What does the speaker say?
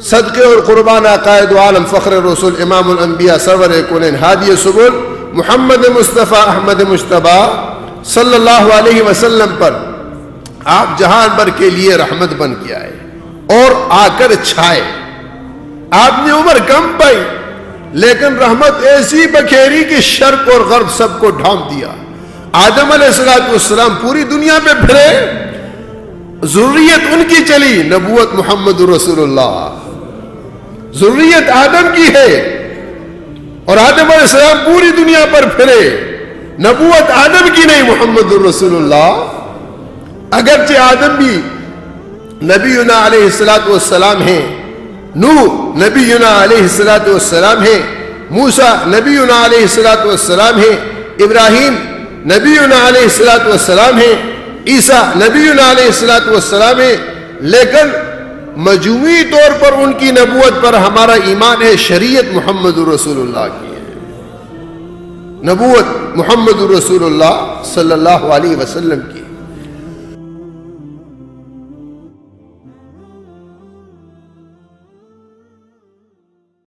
صدقے اور قربانہ قائد عالم فخر رسول امام الانبیاء سرور کونین ہادی سبل محمد مصطفیٰ احمد مجتبیٰ صلی اللہ علیہ وسلم پر آپ جہان بھر کے لیے رحمت بن کے آئے اور آ کر چھائے. آپ نے عمر کم پائی لیکن رحمت ایسی بکھیری کہ شرق اور غرب سب کو ڈھانپ دیا. آدم علیہ السلام پوری دنیا پہ پھرے، ذریت ان کی چلی، نبوت محمد رسول اللہ. ذریت آدم کی ہے اور آدم علیہ السلام پوری دنیا پر پھرے، نبوت آدم کی نہیں، محمد رسول اللہ. اگرچہ آدم بھی نبینا علیہ السلام ہیں، نوح نبینا علیہ السلام ہیں، موسیٰ نبینا علیہ السلام ہیں، ابراہیم نبینا علیہ السلام ہیں، عیسیٰ نبینا علیہ السلام ہیں، لیکن مجموعی طور پر ان کی نبوت پر ہمارا ایمان ہے. شریعت محمد رسول اللہ کی ہے، نبوت محمد رسول اللہ صلی اللہ علیہ وسلم کی.